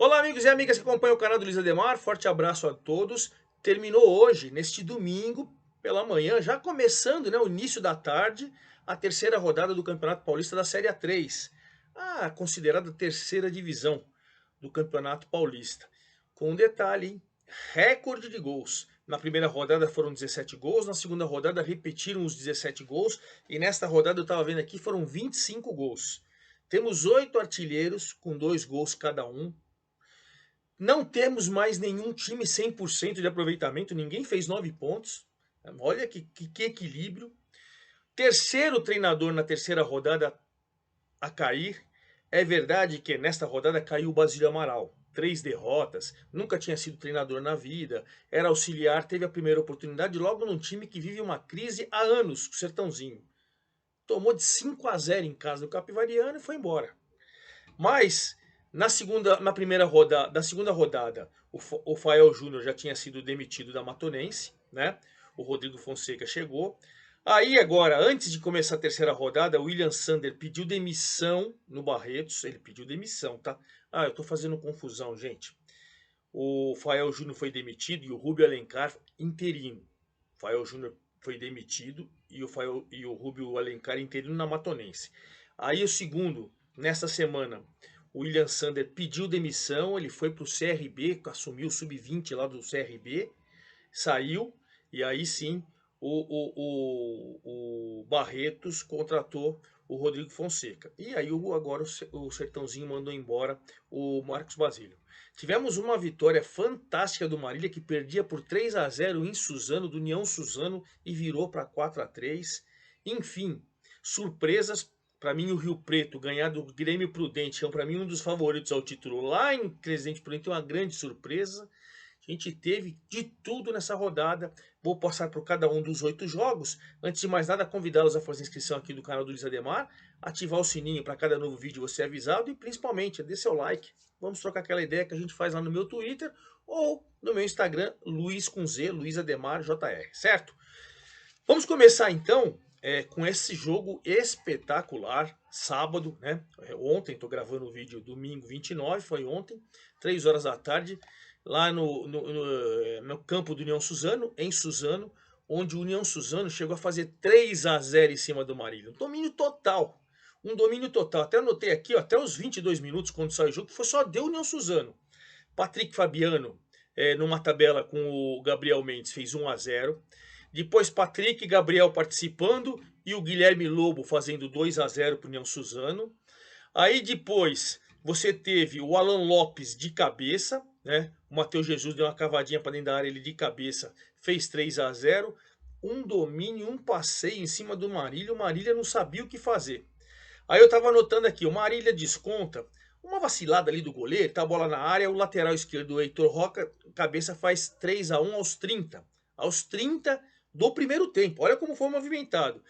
Olá, amigos e amigas que acompanham o canal do Luiz Ademar, forte abraço a todos. Terminou hoje, neste domingo, pela manhã, já começando, né, o início da tarde, a terceira rodada do Campeonato Paulista da Série A3, a considerada terceira divisão do Campeonato Paulista. Com um detalhe, hein? Recorde de gols. Na primeira rodada foram 17 gols, na segunda rodada repetiram os 17 gols, e nesta rodada eu estava vendo aqui, foram 25 gols. Temos 8 artilheiros com 2 gols cada um. Não temos mais nenhum time 100% de aproveitamento, ninguém fez 9 pontos. Olha que equilíbrio. Terceiro treinador na terceira rodada a cair. É verdade que nesta rodada caiu o Basílio Amaral. 3 derrotas, nunca tinha sido treinador na vida, era auxiliar, teve a primeira oportunidade logo num time que vive uma crise há anos, o Sertãozinho. Tomou de 5-0 em casa do Capivariano e foi embora. Mas na primeira rodada, da segunda rodada, o Fael Júnior já tinha sido demitido da Matonense, né? O Rodrigo Fonseca chegou. Aí agora, antes de começar a terceira rodada, o William Sander pediu demissão no Barretos. Ele pediu demissão, tá? Ah, eu tô fazendo confusão, gente. O Fael Júnior foi demitido e o Rubio Alencar interino. O Fael Júnior foi demitido e o Rubio Alencar interino na Matonense. Aí o segundo, nessa semana, o William Sander pediu demissão, ele foi para o CRB, assumiu o sub-20 lá do CRB, saiu, e aí sim o Barretos contratou o Rodrigo Fonseca. E aí agora o Sertãozinho mandou embora o Marcos Basílio. Tivemos uma vitória fantástica do Marília, que perdia por 3-0 em Suzano, do União Suzano, e virou para 4-3. Enfim, surpresas. Para mim, o Rio Preto ganhar do Grêmio Prudente, que é para mim um dos favoritos ao título lá em Presidente Prudente, é uma grande surpresa. A gente teve de tudo nessa rodada. Vou passar por cada um dos 8 jogos. Antes de mais nada, convidá-los a fazer inscrição aqui do canal do Luiz Ademar, ativar o sininho para cada novo vídeo você ser avisado e principalmente, dê seu like. Vamos trocar aquela ideia que a gente faz lá no meu Twitter ou no meu Instagram, Luiz com Z, Luiz Ademar JR, certo? Vamos começar então com esse jogo espetacular, sábado, né? Ontem, estou gravando o vídeo domingo 29, foi ontem, 3 horas da tarde, lá no campo do União Suzano, em Suzano, onde o União Suzano chegou a fazer 3-0 em cima do Marília. Um domínio total. Um domínio total. Até anotei aqui, ó, até os 22 minutos, quando saiu o jogo, foi só deu União Suzano. Patrick Fabiano, numa tabela com o Gabriel Mendes, fez 1-0. Depois Patrick e Gabriel participando e o Guilherme Lobo fazendo 2-0 para o União Suzano. Aí depois você teve o Alan Lopes de cabeça, né? O Matheus Jesus deu uma cavadinha para dentro da área, ele de cabeça fez 3-0. Um domínio, um passeio em cima do Marília. O Marília não sabia o que fazer. Aí eu estava anotando aqui, o Marília desconta. Uma vacilada ali do goleiro, tá a bola na área, o lateral esquerdo, o Heitor Roca, cabeça faz 3-1 aos 30. Aos 30 do primeiro tempo. Olha como foi movimentado.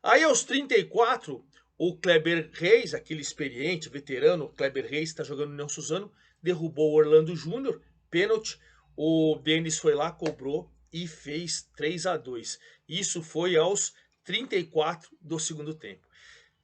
Aí aos 34, o Kleber Reis, aquele experiente, veterano, o Kleber Reis está jogando no União Suzano, derrubou o Orlando Júnior, pênalti. O Denis foi lá, cobrou e fez 3-2. Isso foi aos 34 do segundo tempo.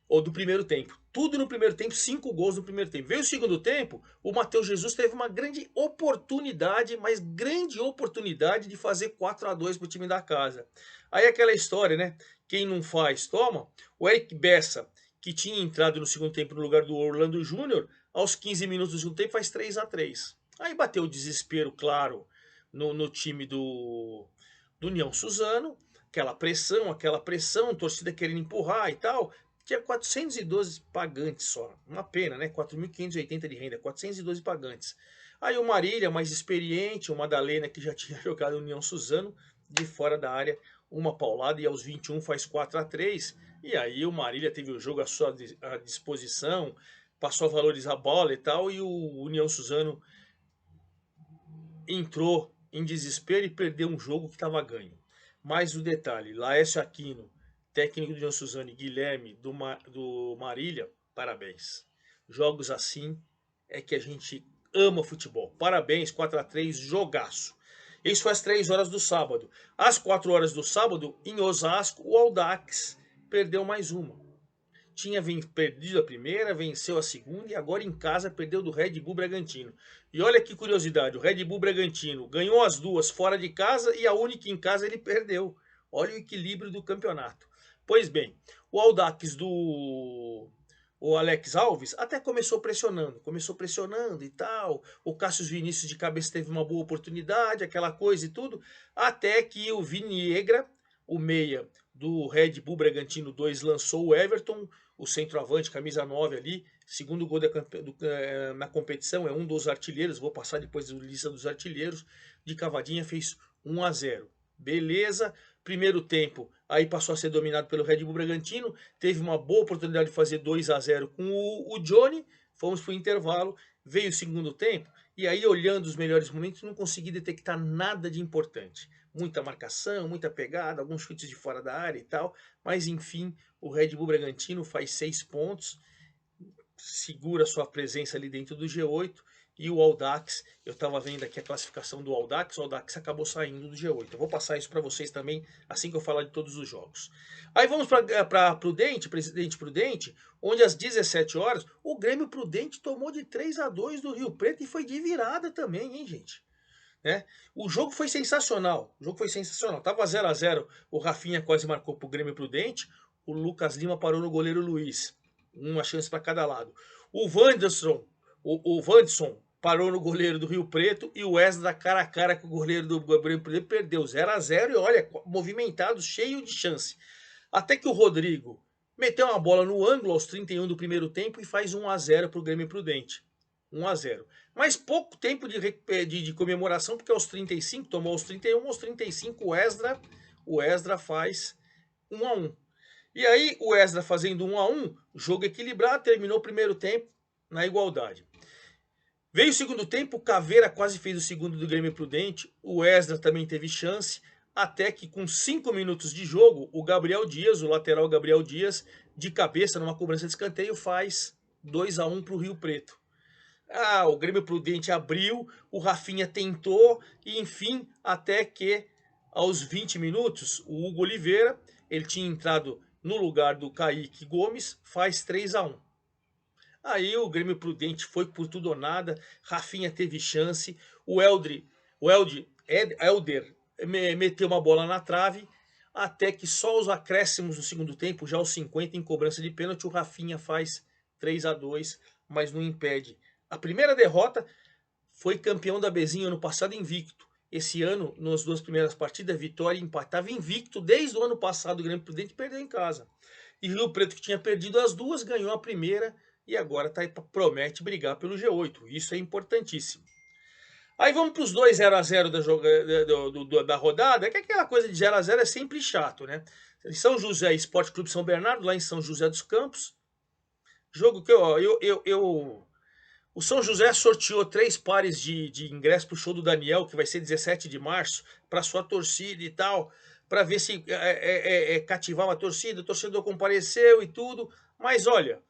Ou do primeiro tempo. Tudo no primeiro tempo, 5 gols no primeiro tempo. Veio o segundo tempo, o Matheus Jesus teve uma grande oportunidade, mas grande oportunidade de fazer 4-2 para o time da casa. Aí aquela história, né? Quem não faz, toma. O Eric Bessa, que tinha entrado no segundo tempo no lugar do Orlando Júnior, aos 15 minutos do segundo tempo faz 3-3. Aí bateu o desespero, claro, no time do União Suzano. Aquela pressão, torcida querendo empurrar e tal. Tinha 412 pagantes só. Uma pena, né? 4.580 de renda, 412 pagantes. Aí o Marília, mais experiente, o Madalena, que já tinha jogado no União Suzano, de fora da área, uma paulada, e aos 21 faz 4-3. E aí o Marília teve o jogo à sua disposição, passou a valorizar a bola e tal, e o União Suzano entrou em desespero e perdeu um jogo que estava ganho. Mais o detalhe, Laércio Aquino, técnico do União Suzano, e Guilherme do Marília, parabéns. Jogos assim é que a gente ama futebol. Parabéns, 4-3, jogaço. Isso foi às 3 horas do sábado. Às 4 horas do sábado, em Osasco, o Audax perdeu mais uma. tinha perdido a primeira, venceu a segunda e agora em casa perdeu do Red Bull Bragantino. E olha que curiosidade, o Red Bull Bragantino ganhou as duas fora de casa e a única em casa ele perdeu. Olha o equilíbrio do campeonato. Pois bem, o Audax do o Alex Alves até começou pressionando e tal. O Cássio Vinícius de cabeça teve uma boa oportunidade, aquela coisa e tudo, até que o Viniegra, o meia do Red Bull Bragantino 2, lançou o Everton, o centroavante, camisa 9 ali, segundo gol na competição, é um dos artilheiros, vou passar depois a lista dos artilheiros, de cavadinha fez 1-0. Beleza, primeiro tempo, aí passou a ser dominado pelo Red Bull Bragantino, teve uma boa oportunidade de fazer 2-0 com o Johnny, fomos para o intervalo, veio o segundo tempo, e aí olhando os melhores momentos, não consegui detectar nada de importante. Muita marcação, muita pegada, alguns chutes de fora da área e tal, mas enfim, o Red Bull Bragantino faz 6 pontos, segura sua presença ali dentro do G8, e o Audax, eu estava vendo aqui a classificação do Audax, o Audax acabou saindo do G8. Eu vou passar isso para vocês também, assim que eu falar de todos os jogos. Aí vamos para Prudente, Presidente Prudente, onde às 17 horas, o Grêmio Prudente tomou de 3-2 do Rio Preto e foi de virada também, hein, gente? Né? O jogo foi sensacional, tava 0-0, o Rafinha quase marcou pro Grêmio Prudente, o Lucas Lima parou no goleiro Luiz, uma chance para cada lado. O Wanderson parou no goleiro do Rio Preto e o Wesley cara a cara com o goleiro do Grêmio Prudente, perdeu 0-0 e olha, movimentado, cheio de chance. Até que o Rodrigo meteu uma bola no ângulo aos 31 do primeiro tempo e faz 1-0 pro Grêmio Prudente. 1-0. Mas pouco tempo de comemoração, porque aos 35, tomou aos 31, aos 35 o Esdra faz 1-1. E aí o Esdra fazendo 1-1, jogo equilibrado, terminou o primeiro tempo na igualdade. Veio o segundo tempo, o Caveira quase fez o segundo do Grêmio Prudente, o Esdra também teve chance, até que com 5 minutos de jogo, o Gabriel Dias, o lateral Gabriel Dias, de cabeça numa cobrança de escanteio, faz 2-1 para o Rio Preto. O Grêmio Prudente abriu, o Rafinha tentou, e enfim, até que aos 20 minutos, o Hugo Oliveira, ele tinha entrado no lugar do Kaique Gomes, faz 3-1. Aí o Grêmio Prudente foi por tudo ou nada, Rafinha teve chance, o Helder meteu uma bola na trave, até que só os acréscimos do segundo tempo, já aos 50 em cobrança de pênalti, o Rafinha faz 3-2, mas não impede. A primeira derrota, foi campeão da Bezinha ano passado invicto. Esse ano, nas duas primeiras partidas, vitória e empate. Estava invicto desde o ano passado, o Grêmio Prudente perdeu em casa. E Rio Preto, que tinha perdido as duas, ganhou a primeira e agora promete brigar pelo G8. Isso é importantíssimo. Aí vamos para os dois 0-0 da rodada, que é aquela coisa de 0-0 é sempre chato, né? São José Esporte Clube São Bernardo, lá em São José dos Campos. Jogo que o São José sorteou 3 pares de ingresso para o show do Daniel, que vai ser 17 de março, para sua torcida e tal, para ver se cativava a torcida. O torcedor compareceu e tudo, mas olha,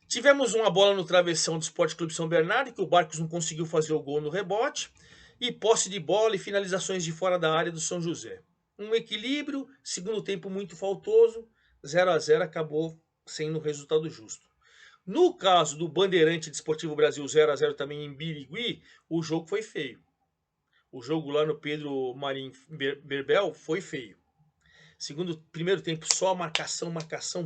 tivemos uma bola no travessão do Esporte Clube São Bernardo, que o Barcos não conseguiu fazer o gol no rebote, e posse de bola e finalizações de fora da área do São José. Um equilíbrio, segundo tempo muito faltoso, 0-0 acabou sendo um resultado justo. No caso do Bandeirante Desportivo Brasil 0-0 também em Birigui, o jogo foi feio. O jogo lá no Pedro Marim Berbel foi feio. Primeiro tempo só marcação,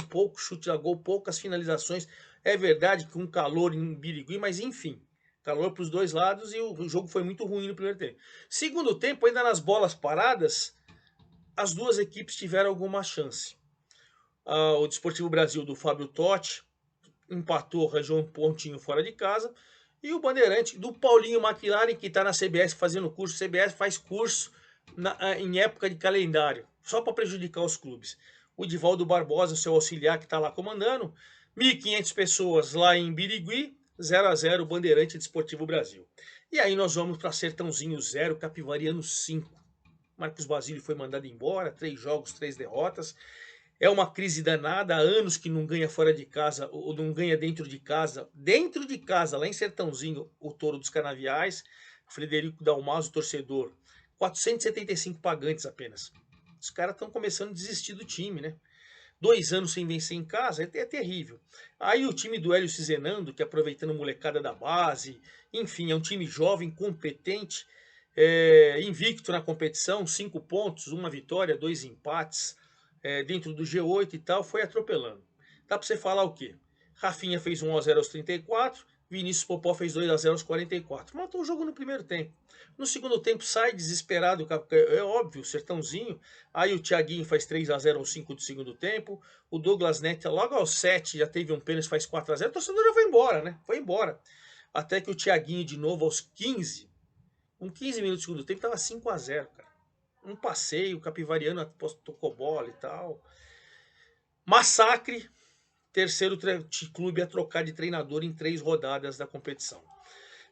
pouco chute a gol, poucas finalizações. É verdade que um calor em Birigui, mas enfim, calor para os dois lados e o jogo foi muito ruim no primeiro tempo. Segundo tempo, ainda nas bolas paradas, as duas equipes tiveram alguma chance. O Desportivo Brasil do Fábio Totti empatou, arranjou um pontinho fora de casa. E o Bandeirante do Paulinho McLaren, que está na CBS fazendo curso. CBS faz curso em época de calendário, só para prejudicar os clubes. O Divaldo Barbosa, seu auxiliar, que está lá comandando. 1.500 pessoas lá em Birigui, 0-0 Bandeirante Desportivo Brasil. E aí nós vamos para Sertãozinho 0, Capivariano 5. Marcos Basílio foi mandado embora, 3 jogos, 3 derrotas. É uma crise danada, há anos que não ganha fora de casa, ou não ganha dentro de casa. Dentro de casa, lá em Sertãozinho, o Touro dos Canaviais, Frederico Dalmaso, torcedor. 475 pagantes apenas. Os caras estão começando a desistir do time, né? 2 anos sem vencer em casa, é terrível. Aí o time do Hélio Cizenando, que aproveitando a molecada da base, enfim, é um time jovem, competente, invicto na competição, 5 pontos, uma vitória, 2 empates, dentro do G8 e tal, foi atropelando. Dá pra você falar o quê? Rafinha fez 1 a 0 aos 34, Vinícius Popó fez 2 a 0 aos 44. Matou o jogo no primeiro tempo. No segundo tempo sai desesperado, é óbvio, o Sertãozinho. Aí o Thiaguinho faz 3 a 0 aos 5 do segundo tempo. O Douglas Neto logo aos 7 já teve um pênalti, faz 4 a 0. O torcedor já foi embora, né? Foi embora. Até que o Thiaguinho de novo aos 15, com 15 minutos do segundo tempo, tava 5 a 0, cara. Um passeio, o Capivariano tocou bola e tal. Massacre. Terceiro clube a trocar de treinador em 3 rodadas da competição.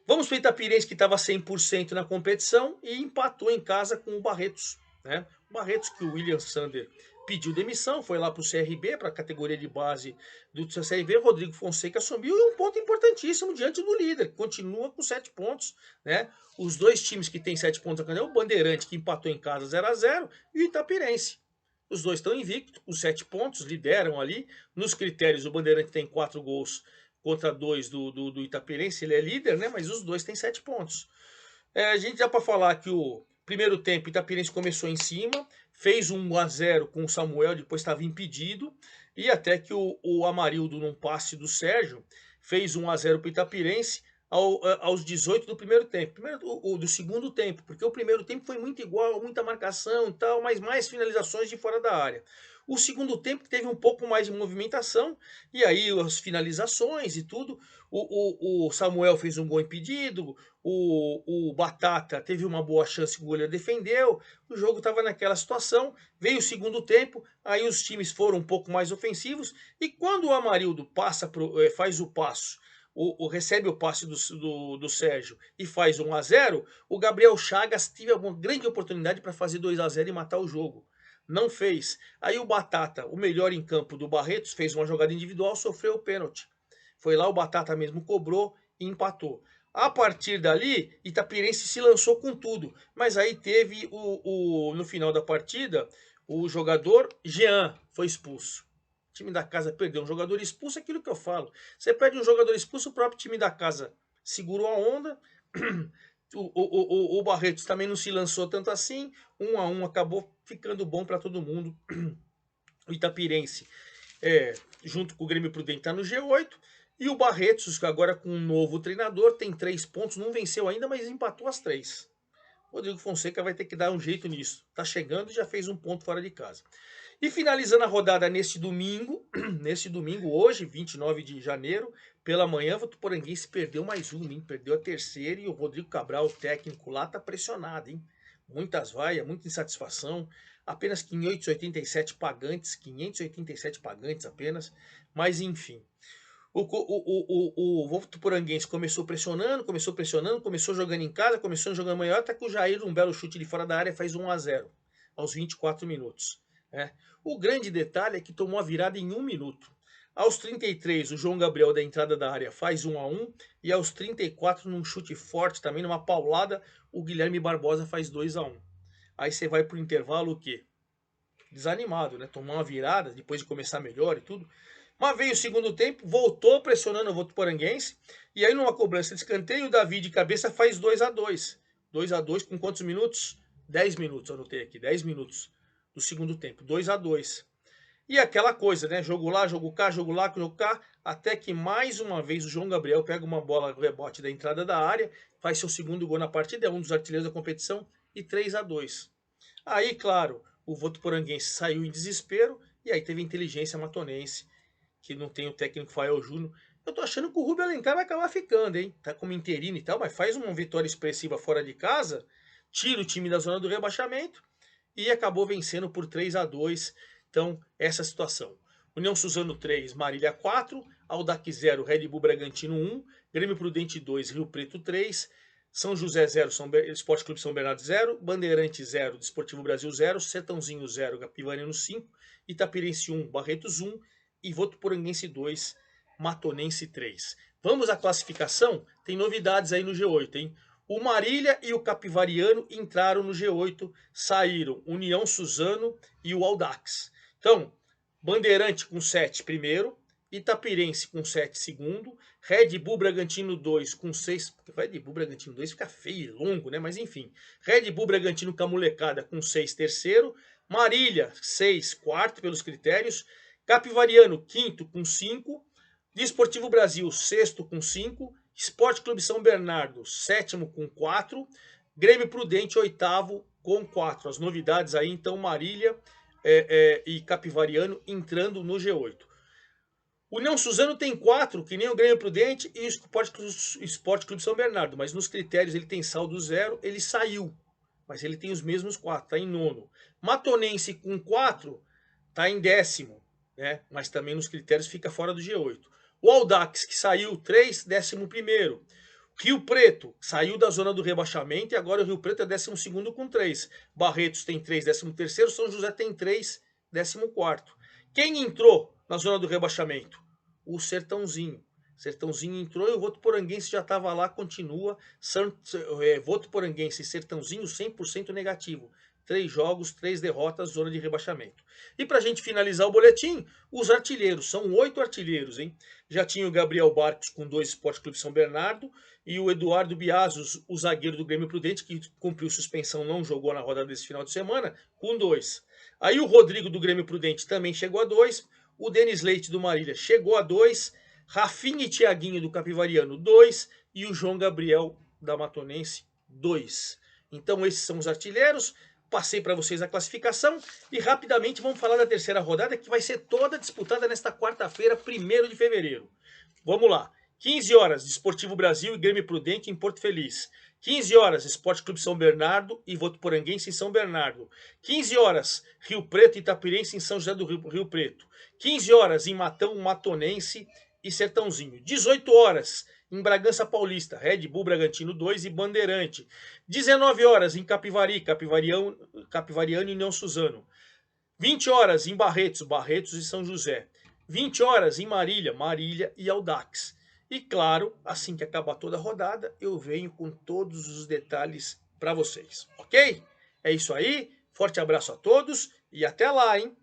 Vamos para o Itapirense, que estava 100% na competição e empatou em casa com o Barretos. Né? O Barretos, que o William Sander pediu demissão, foi lá para o CRB, para a categoria de base do CRB. Rodrigo Fonseca assumiu, e um ponto importantíssimo diante do líder, que continua com 7 pontos. Né? Os dois times que têm 7 pontos na o Bandeirante, que empatou em casa 0 a 0, e o Itapirense. Os dois estão invictos, com 7 pontos, lideram ali. Nos critérios, o Bandeirante tem 4 gols contra 2 do Itapirense, ele é líder, né? Mas os dois têm 7 pontos. A gente dá para falar que o primeiro tempo, o Itapirense começou em cima, fez 1 a 0 com o Samuel, depois estava impedido, e até que o Amarildo, num passe do Sérgio, fez 1 a 0 para o Itapirense, aos 18 do primeiro tempo, do segundo tempo, porque o primeiro tempo foi muito igual, muita marcação e tal, mas mais finalizações de fora da área. O segundo tempo teve um pouco mais de movimentação, e aí as finalizações e tudo. O Samuel fez um gol impedido, o Batata teve uma boa chance que o goleiro defendeu, o jogo estava naquela situação. Veio o segundo tempo, aí os times foram um pouco mais ofensivos, e quando o Amarildo faz o passo, recebe o passe do Sérgio e faz 1 a 0, o Gabriel Chagas teve uma grande oportunidade para fazer 2 a 0 e matar o jogo. Não fez. Aí o Batata, o melhor em campo do Barretos, fez uma jogada individual, sofreu o pênalti. Foi lá, o Batata mesmo cobrou e empatou. A partir dali, Itapirense se lançou com tudo. Mas aí teve no final da partida, o jogador Jean foi expulso. O time da casa perdeu um jogador expulso, é aquilo que eu falo. Você perde um jogador expulso, o próprio time da casa segurou a onda. O Barretos também não se lançou tanto assim. 1 a 1 acabou ficando bom para todo mundo. O Itapirense, junto com o Grêmio Prudente, está no G8. E o Barretos, agora com um novo treinador, tem 3 pontos, não venceu ainda, mas empatou as 3. Rodrigo Fonseca vai ter que dar um jeito nisso. Tá chegando e já fez um ponto fora de casa. E finalizando a rodada neste domingo, hoje, 29 de janeiro, pela manhã, o Votuporanguense perdeu mais uma, hein? Perdeu a terceira, e o Rodrigo Cabral, o técnico lá, tá pressionado, hein? Muitas vaias, muita insatisfação. Apenas 587 pagantes apenas, mas enfim. O Votuporanguense começou pressionando, começou jogando em casa, começou jogando maior, até que o Jair, um belo chute de fora da área, faz 1 a 0 aos 24 minutos. Né? O grande detalhe é que tomou a virada em 1 minuto. Aos 33, o João Gabriel da entrada da área faz 1 a 1, e aos 34, num chute forte também, numa paulada, o Guilherme Barbosa faz 2 a 1. Aí você vai pro intervalo o quê? Desanimado, né? Tomou uma virada, depois de começar melhor e tudo. Mas veio o segundo tempo, voltou pressionando o Votuporanguense, e aí numa cobrança de escanteio, o Davi de cabeça faz 2 a 2. 2 a 2 com quantos minutos? 10 minutos, anotei aqui, 10 minutos do segundo tempo, 2 a 2. E aquela coisa, né? Jogo lá, jogo cá, jogo lá, jogo cá, até que mais uma vez o João Gabriel pega uma bola rebote da entrada da área, faz seu segundo gol na partida, é um dos artilheiros da competição, e 3 a 2. Aí, claro, o Votuporanguense saiu em desespero, e aí teve a inteligência matonense, que não tem o técnico Fael Júnior. Eu tô achando que o Rubio Alencar vai acabar ficando, hein? Tá como interino e tal, mas faz uma vitória expressiva fora de casa, tira o time da zona do rebaixamento e acabou vencendo por 3 a 2. Então, essa situação. União Suzano 3, Marília 4, Audax 0, Red Bull Bragantino 1, Grêmio Prudente 2, Rio Preto 3, São José 0, Esporte Clube São Bernardo 0, Bandeirante 0, Desportivo Brasil 0, Sertãozinho 0, Capivariano 5, Itapirense 1, Barretos 1, e Votuporanguense 2, Matonense 3. Vamos à classificação? Tem novidades aí no G8, hein? O Marília e o Capivariano entraram no G8, saíram União Suzano e o Audax. Então, Bandeirante com 7 primeiro, Itapirense com 7 segundo, Red Bull Bragantino 2 com 6, Red Bull Bragantino 2 fica feio e longo, né? Mas enfim, Red Bull Bragantino com a molecada com 6 terceiro, Marília 6 quarto pelos critérios, Capivariano quinto com 5, Desportivo Brasil sexto com 5, Esporte Clube São Bernardo sétimo com 4, Grêmio Prudente oitavo com 4. As novidades aí então Marília e Capivariano entrando no G8. União Suzano tem 4, que nem o Grêmio Prudente e o Esporte Clube São Bernardo, mas nos critérios ele tem saldo 0, ele saiu, mas ele tem os mesmos 4, está em nono. Matonense com 4, está em 10º, né? Mas também nos critérios fica fora do G8. O Audax, que saiu 3, 11º. Rio Preto saiu da zona do rebaixamento e agora o Rio Preto é 12º com 3. Barretos tem 3, 13º. São José tem 3, 14º. Quem entrou na zona do rebaixamento? O Sertãozinho. Sertãozinho entrou e o Votuporanguense já estava lá, continua. Votuporanguense e Sertãozinho 100% negativo. 3 jogos, 3 derrotas, zona de rebaixamento. E para a gente finalizar o boletim, os artilheiros. São 8 artilheiros, hein? Já tinha o Gabriel Barcos com 2 Esporte Clube São Bernardo e o Eduardo Biazos, o zagueiro do Grêmio Prudente, que cumpriu suspensão, não jogou na rodada desse final de semana, com 2. Aí o Rodrigo do Grêmio Prudente também chegou a 2. O Denis Leite do Marília chegou a 2. Rafinha e Thiaguinho do Capivariano, 2. E o João Gabriel da Matonense, 2. Então esses são os artilheiros. Passei para vocês a classificação e rapidamente vamos falar da terceira rodada, que vai ser toda disputada nesta quarta-feira, 1º de fevereiro. Vamos lá. 15 horas, Desportivo Brasil e Grêmio Prudente em Porto Feliz. 15 horas, Esporte Clube São Bernardo e Votuporanguense em São Bernardo. 15 horas, Rio Preto e Itapirense em São José do Rio Preto. 15 horas, em Matão, Matonense e Sertãozinho. 18 horas, em Bragança Paulista, Red Bull Bragantino 2 e Bandeirante. 19 horas, em Capivari, Capivariano e União Suzano. 20 horas, em Barretos, Barretos e São José. 20 horas, em Marília, Marília e Audax. E claro, assim que acabar toda a rodada, eu venho com todos os detalhes para vocês, ok? É isso aí, forte abraço a todos e até lá, hein?